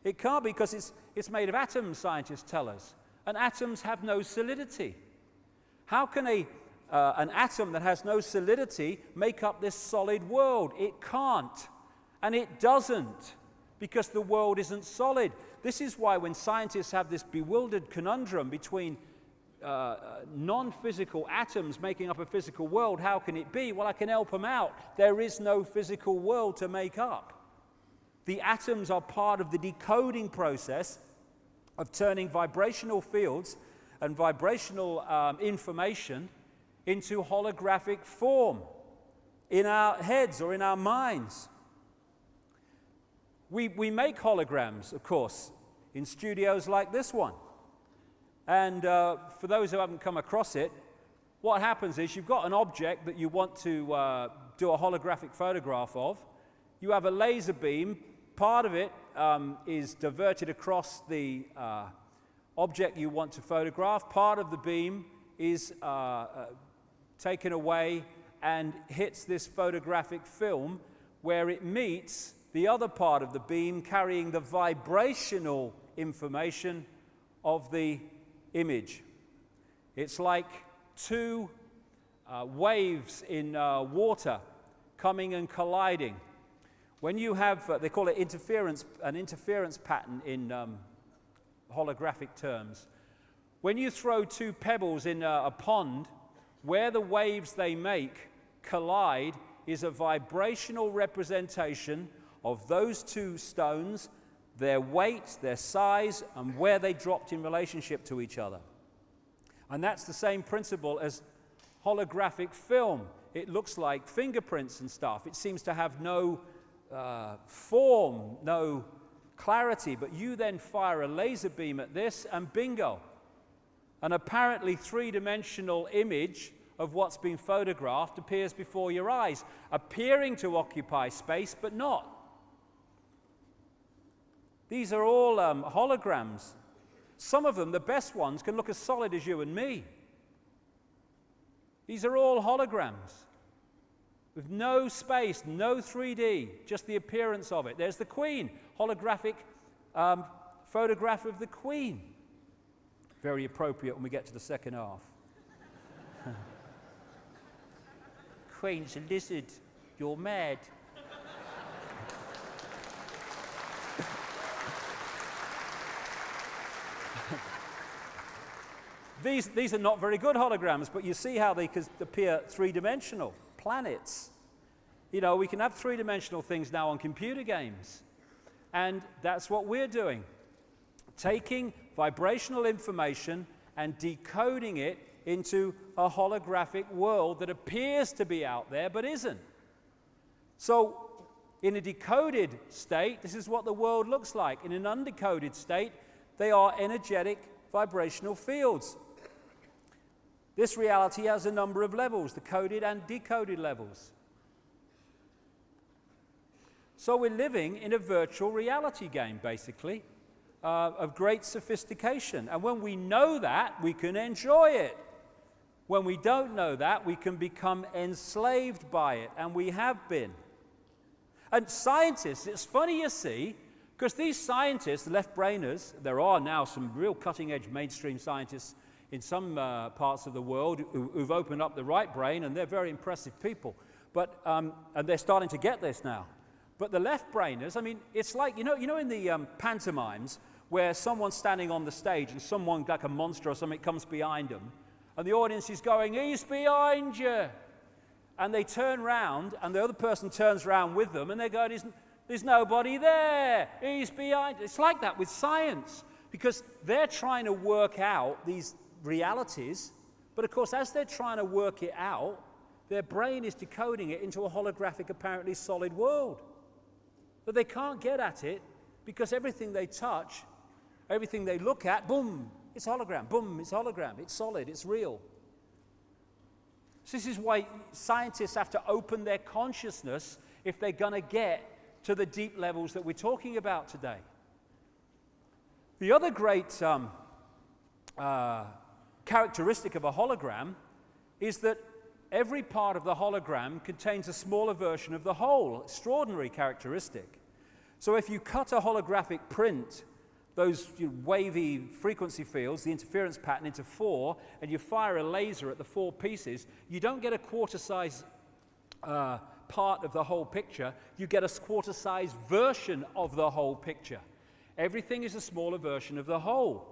It can't be, because it's made of atoms, scientists tell us. And atoms have no solidity. How can an atom that has no solidity make up this solid world? It can't. And it doesn't, because the world isn't solid. This is why when scientists have this bewildered conundrum between non-physical atoms making up a physical world, how can it be? Well, I can help them out. There is no physical world to make up. The atoms are part of the decoding process of turning vibrational fields and vibrational information into holographic form in our heads or in our minds. We make holograms, of course, in studios like this one. And for those who haven't come across it, what happens is you've got an object that you want to do a holographic photograph of. You have a laser beam. Part of it is diverted across the object you want to photograph. Part of the beam is taken away and hits this photographic film, where it meets the other part of the beam carrying the vibrational information of the image. It's like two waves in water coming and colliding. When you have, they call it an interference pattern in holographic terms. When you throw two pebbles in a pond, where the waves they make collide is a vibrational representation of those two stones, their weight, their size, and where they dropped in relationship to each other. And that's the same principle as holographic film. It looks like fingerprints and stuff. It seems to have no form, no clarity, but you then fire a laser beam at this and bingo. An apparently three-dimensional image of what's been photographed appears before your eyes, appearing to occupy space, but not. These are all holograms. Some of them, the best ones, can look as solid as you and me. These are all holograms with no space, no 3D, just the appearance of it. There's the Queen, holographic photograph of the Queen. Very appropriate when we get to the second half. Queen's a lizard. You're mad. These are not very good holograms, but you see how they could appear three-dimensional. Planets. You know, we can have three-dimensional things now on computer games. And that's what we're doing. Taking vibrational information and decoding it into a holographic world that appears to be out there, but isn't. So, in a decoded state, this is what the world looks like. In an undecoded state, they are energetic vibrational fields. This reality has a number of levels, the coded and decoded levels. So we're living in a virtual reality game, basically, of great sophistication. And when we know that, we can enjoy it. When we don't know that, we can become enslaved by it, and we have been. And scientists, it's funny you see, because these scientists, the left-brainers, there are now some real cutting-edge mainstream scientists in some parts of the world who've opened up the right brain, and they're very impressive people. But and they're starting to get this now. But the left-brainers, I mean, it's like, you know in the pantomimes where someone's standing on the stage and someone, like a monster or something, comes behind them, and the audience is going, "He's behind you." And they turn round, and the other person turns round with them, and they go, "There's nobody there. He's behind." It's like that with science, because they're trying to work out these realities, but of course, as they're trying to work it out, their brain is decoding it into a holographic, apparently solid world. But they can't get at it because everything they touch, everything they look at, boom, it's hologram, boom, it's hologram, it's solid, it's real. So this is why scientists have to open their consciousness if they're going to get to the deep levels that we're talking about today. The other great characteristic of a hologram is that every part of the hologram contains a smaller version of the whole. Extraordinary characteristic. So if you cut a holographic print those wavy frequency fields, the interference pattern, into 4, and you fire a laser at the 4 pieces, you don't get a quarter-size part of the whole picture. You get a quarter-size version of the whole picture. Everything is a smaller version of the whole.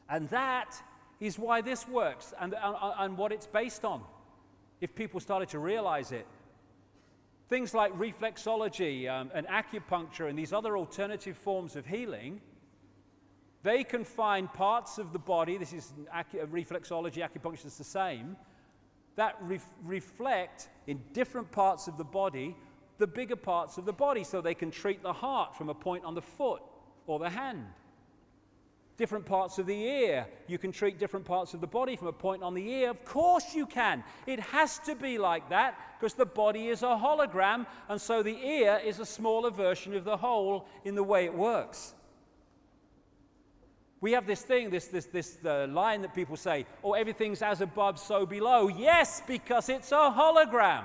And that is why this works and what it's based on, if people started to realize it. Things like reflexology and acupuncture and these other alternative forms of healing, they can find parts of the body, this is reflexology, acupuncture is the same, that reflect in different parts of the body the bigger parts of the body, so they can treat the heart from a point on the foot or the hand. Different parts of the ear, you can treat different parts of the body from a point on the ear. Of course you can. It has to be like that because the body is a hologram, and so the ear is a smaller version of the whole in the way it works. We have this thing, this line that people say, oh, everything's as above, so below. Yes, because it's a hologram.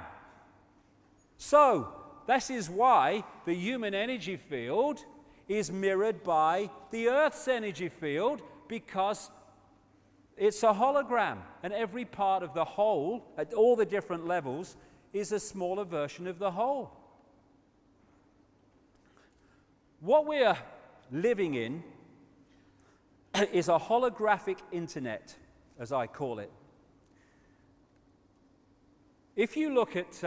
So, this is why the human energy field is mirrored by the Earth's energy field, because it's a hologram, and every part of the whole, at all the different levels, is a smaller version of the whole. What we're living in is a holographic internet, as I call it. If you look at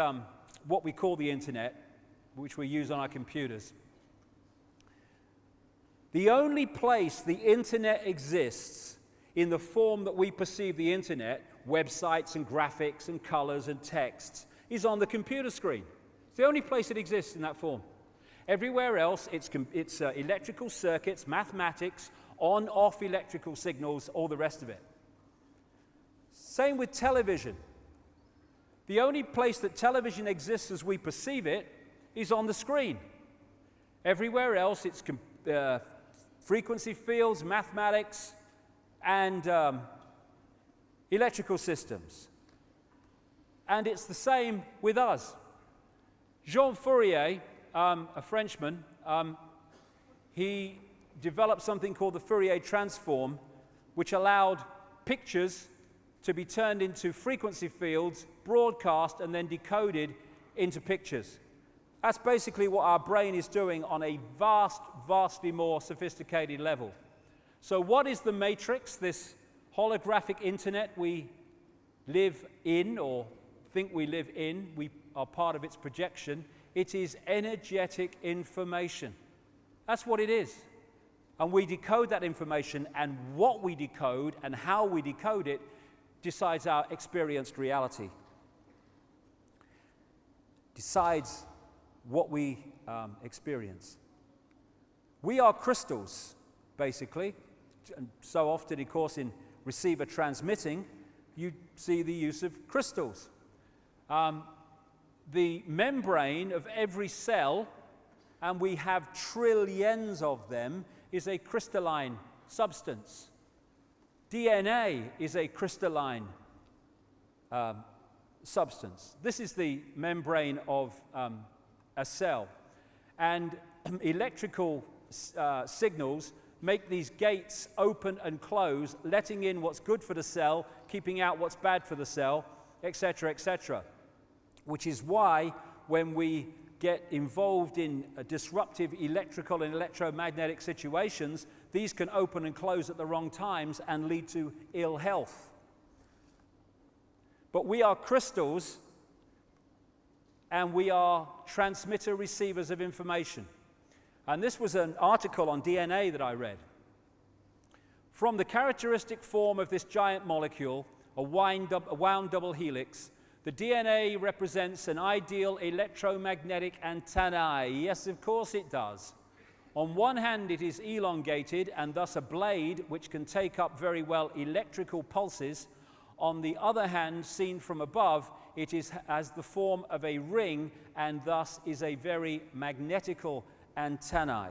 what we call the internet, which we use on our computers, the only place the internet exists in the form that we perceive the internet, websites and graphics and colors and texts, is on the computer screen. It's the only place it exists in that form. Everywhere else, it's electrical circuits, mathematics, on-off electrical signals, all the rest of it. Same with television. The only place that television exists as we perceive it is on the screen. Everywhere else, it's frequency fields, mathematics, and electrical systems. And it's the same with us. Jean Fourier, a Frenchman, he developed something called the Fourier transform, which allowed pictures to be turned into frequency fields, broadcast, and then decoded into pictures. That's basically what our brain is doing on a vastly more sophisticated level. So what is the matrix, this holographic internet we live in or think we live in? We are part of its projection. It is energetic information. That's what it is. And we decode that information, and what we decode and how we decode it decides our experienced reality. Decides what we experience. We are crystals, basically. And so often, of course, in receiver transmitting, you see the use of crystals. The membrane of every cell, and we have trillions of them, is a crystalline substance. DNA is a crystalline substance. This is the membrane of a cell. And electrical signals make these gates open and close, letting in what's good for the cell, keeping out what's bad for the cell, etc., etc. Which is why when we get involved in disruptive electrical and electromagnetic situations, these can open and close at the wrong times and lead to ill health. But we are crystals, and we are transmitter receivers of information. And this was an article on DNA that I read. From the characteristic form of this giant molecule, a wound double helix, the DNA represents an ideal electromagnetic antennae. Yes, of course it does. On one hand, it is elongated and thus a blade which can take up very well electrical pulses. On the other hand, seen from above, it has the form of a ring and thus is a very magnetical antennae.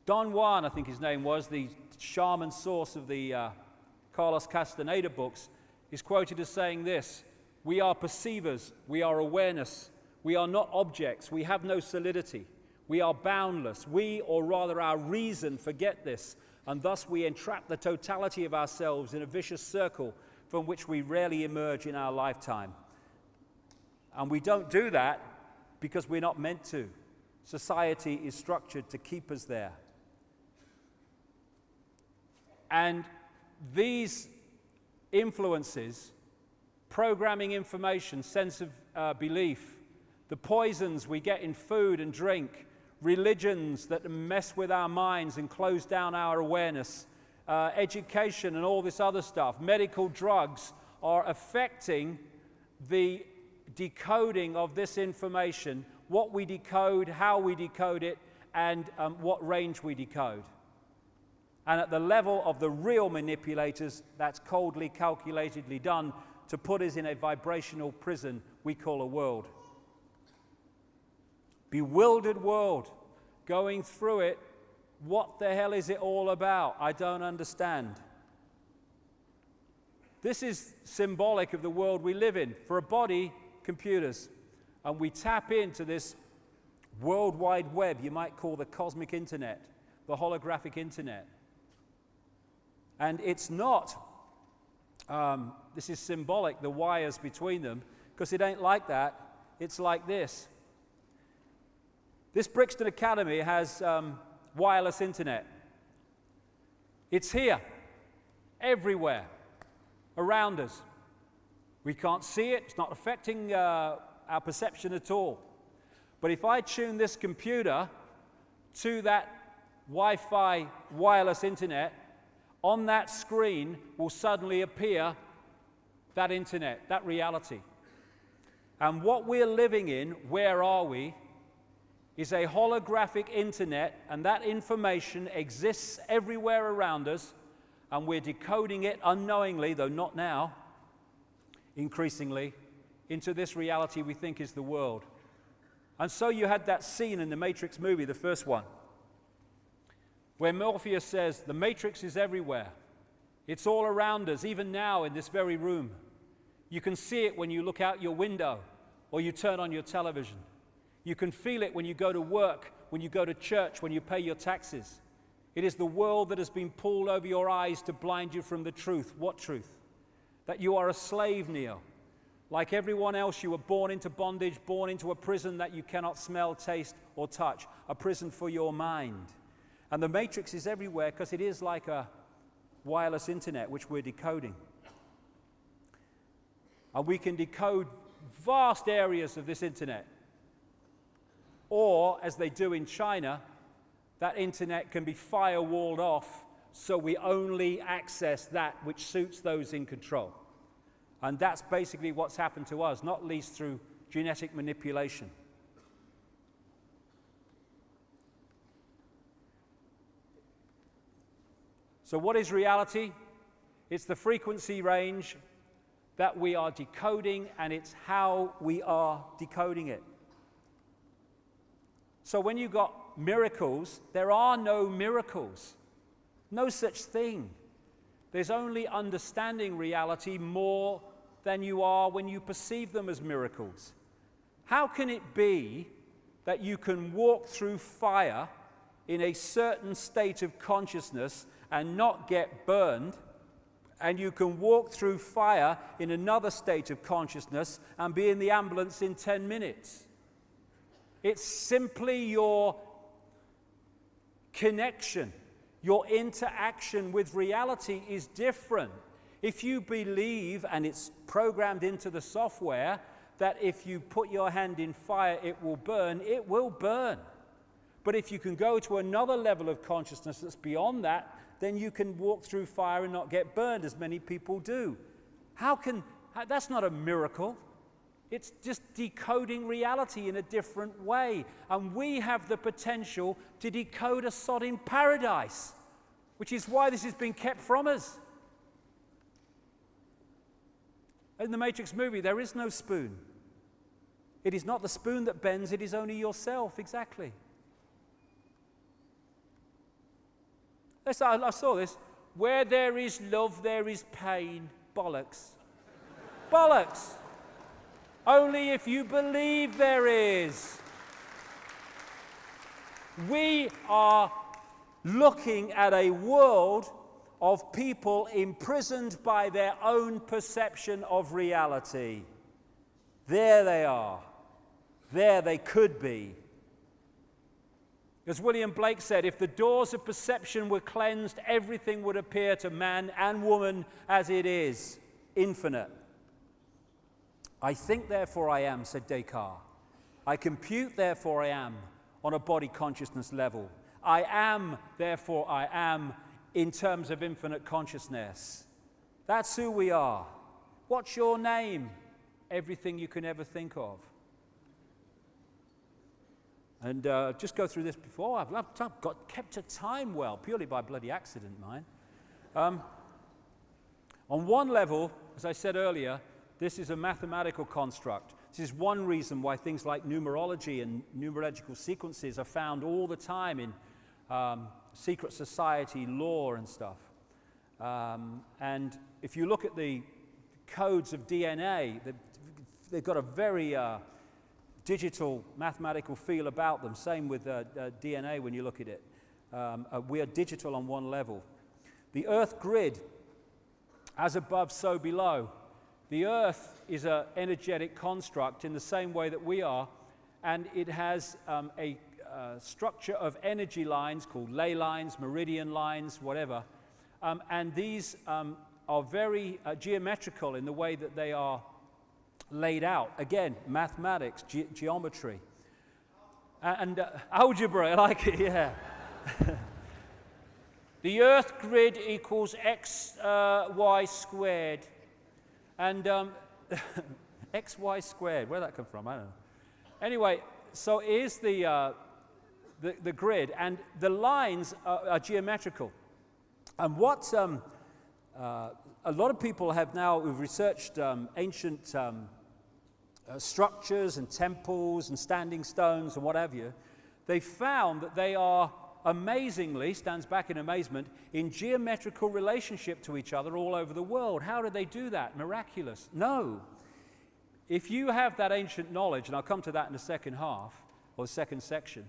Don Juan, I think his name was, the shaman source of the Carlos Castaneda books, is quoted as saying this: "We are perceivers, we are awareness, we are not objects, we have no solidity. We are boundless. We, or rather our reason, forget this, and thus we entrap the totality of ourselves in a vicious circle from which we rarely emerge in our lifetime. And we don't do that because we're not meant to. Society is structured to keep us there. And these influences, programming information, sense of belief, the poisons we get in food and drink, religions that mess with our minds and close down our awareness, education and all this other stuff, medical drugs are affecting the decoding of this information, what we decode, how we decode it, and what range we decode. And at the level of the real manipulators, that's coldly, calculatedly done to put us in a vibrational prison we call a world. Bewildered world, going through it. What the hell is it all about? I don't understand. This is symbolic of the world we live in. For a body, computers. And we tap into this World Wide Web, you might call the cosmic internet, the holographic internet. And it's not, this is symbolic, the wires between them, because it ain't like that. It's like this. This Brixton Academy has wireless internet. It's here, everywhere, around us. We can't see it. It's not affecting our perception at all. But if I tune this computer to that Wi-Fi wireless internet, on that screen will suddenly appear that internet, that reality. And what we're living in, where are we, is a holographic internet, and that information exists everywhere around us, and we're decoding it unknowingly, though not now, increasingly, into this reality we think is the world. And so you had that scene in the Matrix movie, the first one, where Morpheus says, the Matrix is everywhere. It's all around us, even now in this very room. You can see it when you look out your window or you turn on your television. You can feel it when you go to work, when you go to church, when you pay your taxes. It is the world that has been pulled over your eyes to blind you from the truth. What truth? That you are a slave, Neo. Like everyone else, you were born into bondage, born into a prison that you cannot smell, taste, or touch, a prison for your mind. And the Matrix is everywhere because it is like a wireless internet, which we're decoding. And we can decode vast areas of this internet. Or, as they do in China, that internet can be firewalled off so we only access that which suits those in control. And that's basically what's happened to us, not least through genetic manipulation. So what is reality? It's the frequency range that we are decoding, and it's how we are decoding it. So when you've got miracles, there are no miracles. No such thing. There's only understanding reality more than you are when you perceive them as miracles. How can it be that you can walk through fire in a certain state of consciousness and not get burned, and you can walk through fire in another state of consciousness and be in the ambulance in 10 minutes? It's simply your connection, your interaction with reality is different. If you believe, and it's programmed into the software, that if you put your hand in fire, it will burn, it will burn. But if you can go to another level of consciousness that's beyond that, then you can walk through fire and not get burned, as many people do. That's not a miracle. It's just decoding reality in a different way. And we have the potential to decode a Sodom paradise, which is why this has been kept from us. In the Matrix movie, there is no spoon. It is not the spoon that bends, it is only yourself, exactly. I saw this. Where there is love, there is pain. Bollocks. Bollocks. Only if you believe there is. We are looking at a world of people imprisoned by their own perception of reality. There they are. There they could be. As William Blake said, if the doors of perception were cleansed, everything would appear to man and woman as it is, infinite. I think, therefore I am, said Descartes. I compute, therefore I am, on a body consciousness level. I am, therefore I am, in terms of infinite consciousness. That's who we are. What's your name? Everything you can ever think of. And just go through this before. I've kept a time well, purely by bloody accident, mine. On one level, as I said earlier, this is a mathematical construct. This is one reason why things like numerology and numerological sequences are found all the time in secret society lore and stuff. And if you look at the codes of DNA, they've got a very digital mathematical feel about them. Same with DNA when you look at it. We are digital on one level. The Earth grid, as above, so below. The Earth is an energetic construct in the same way that we are, and it has a structure of energy lines called ley lines, meridian lines, whatever. And these are very geometrical in the way that they are laid out. Again, mathematics, geometry. And algebra, I like it, yeah. The Earth grid equals x, y squared. And xy squared, where'd that come from? I don't know. Anyway, so here's the grid, and the lines are geometrical. And what a lot of people have now, who've researched ancient structures and temples and standing stones and what have you, they found that they are amazingly, stands back in amazement, in geometrical relationship to each other all over the world. How did they do that? Miraculous? No. If you have that ancient knowledge, and I'll come to that in the second half, or the second section,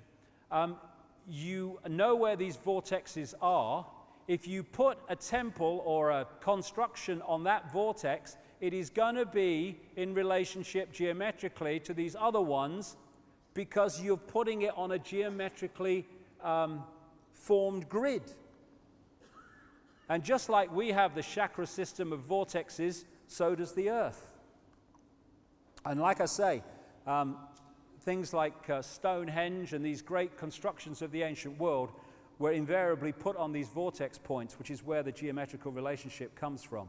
you know where these vortexes are. If you put a temple or a construction on that vortex, it is going to be in relationship geometrically to these other ones because you're putting it on a geometrically formed grid. And just like we have the chakra system of vortexes, so does the Earth. And like I say, things like Stonehenge and these great constructions of the ancient world were invariably put on these vortex points, which is where the geometrical relationship comes from.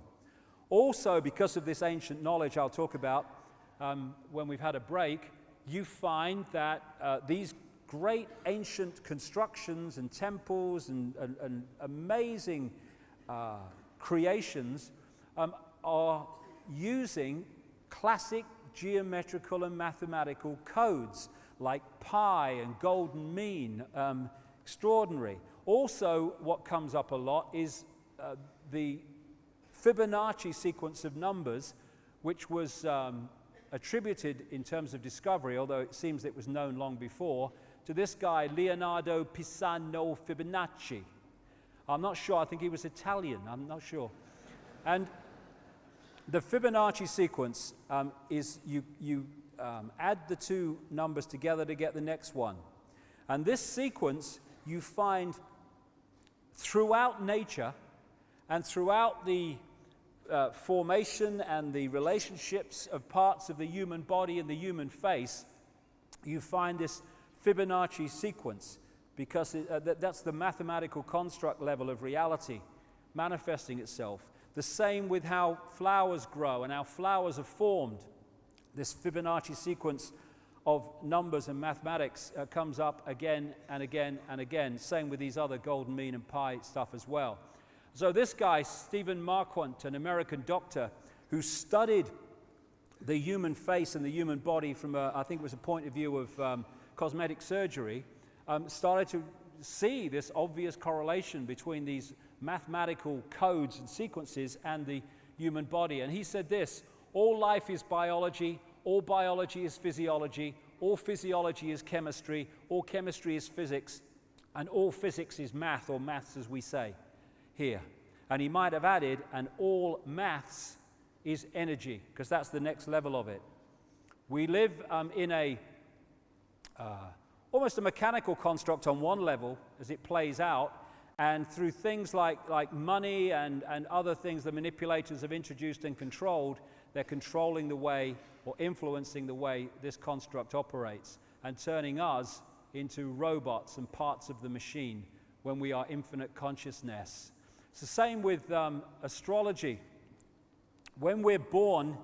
Also, because of this ancient knowledge I'll talk about when we've had a break, you find that these great ancient constructions and temples and amazing creations are using classic geometrical and mathematical codes like pi and golden mean, extraordinary. Also, what comes up a lot is the Fibonacci sequence of numbers, which was attributed in terms of discovery, although it seems it was known long before, to this guy, Leonardo Pisano Fibonacci. I'm not sure, I think he was Italian, I'm not sure. And the Fibonacci sequence is you add the two numbers together to get the next one. And this sequence you find throughout nature and throughout the formation and the relationships of parts of the human body and the human face. You find this Fibonacci sequence because that's the mathematical construct level of reality manifesting itself. The same with how flowers grow and how flowers are formed. This Fibonacci sequence of numbers and mathematics comes up again and again and again. Same with these other golden mean and pi stuff as well. So this guy, Stephen Marquardt, an American doctor who studied the human face and the human body from, I think it was a point of view of cosmetic surgery, started to see this obvious correlation between these mathematical codes and sequences and the human body. And he said this: all life is biology, all biology is physiology, all physiology is chemistry, all chemistry is physics, and all physics is math, or maths as we say here. And he might have added, and all maths is energy, because that's the next level of it. We live in a almost a mechanical construct on one level as it plays out, and through things like money and other things the manipulators have introduced and controlled, they're controlling the way or influencing the way this construct operates and turning us into robots and parts of the machine when we are infinite consciousness. It's the same with astrology. When we're born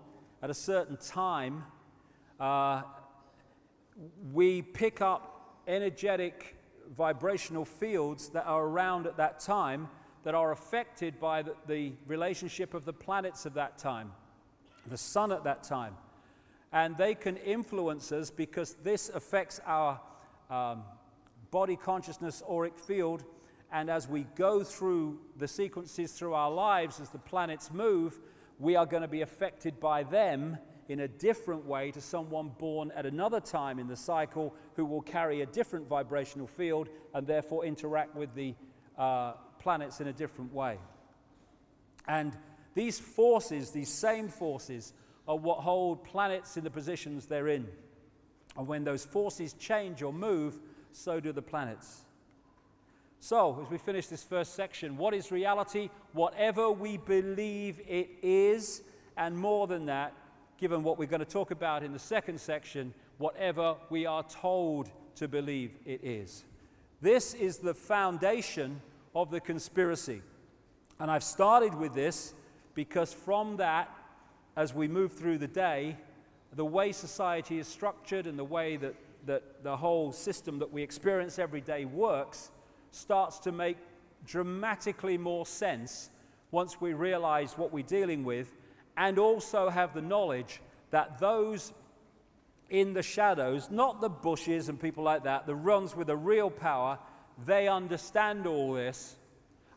at a certain time, we pick up energetic vibrational fields that are around at that time that are affected by the relationship of the planets of that time, the sun at that time. And they can influence us because this affects our body consciousness auric field, and as we go through the sequences through our lives, as the planets move, we are going to be affected by them in a different way to someone born at another time in the cycle who will carry a different vibrational field and therefore interact with the planets in a different way. And these forces, these same forces, are what hold planets in the positions they're in. And when those forces change or move, so do the planets. So, as we finish this first section, what is reality? Whatever we believe it is, and more than that, given what we're going to talk about in the second section, whatever we are told to believe it is. This is the foundation of the conspiracy. And I've started with this because from that, as we move through the day, the way society is structured and the way that the whole system that we experience every day works starts to make dramatically more sense once we realize what we're dealing with, and also have the knowledge that those in the shadows, not the bushes and people like that, the ones with a real power, they understand all this,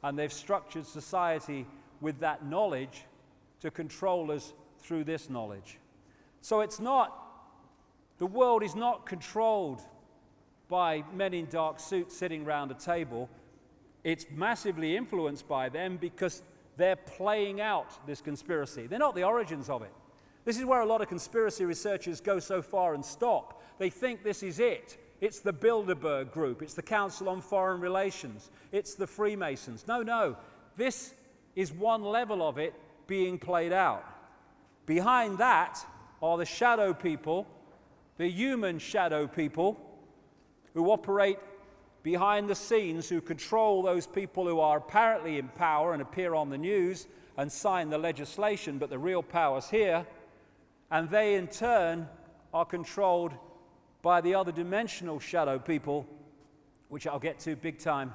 and they've structured society with that knowledge to control us through this knowledge. So the world is not controlled by men in dark suits sitting around a table. It's massively influenced by them because they're playing out this conspiracy. They're not the origins of it. This is where a lot of conspiracy researchers go so far and stop. They think this is it. It's the Bilderberg Group. It's the Council on Foreign Relations. It's the Freemasons. No. This is one level of it being played out. Behind that are the shadow people, the human shadow people, who operate behind the scenes, who control those people who are apparently in power and appear on the news and sign the legislation, but the real power's here. And they, in turn, are controlled by the other dimensional shadow people, which I'll get to big time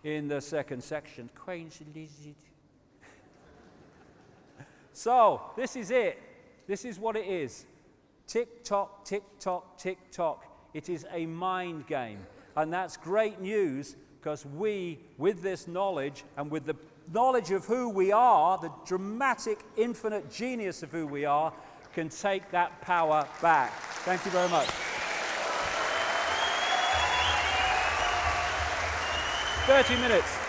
in the second section. Crazy lizard. So, this is it. This is what it is. Tick-tock, tick-tock, tick-tock. It is a mind game. And that's great news, because we, with this knowledge and with the knowledge of who we are, the dramatic, infinite genius of who we are, can take that power back. Thank you very much. 30 minutes.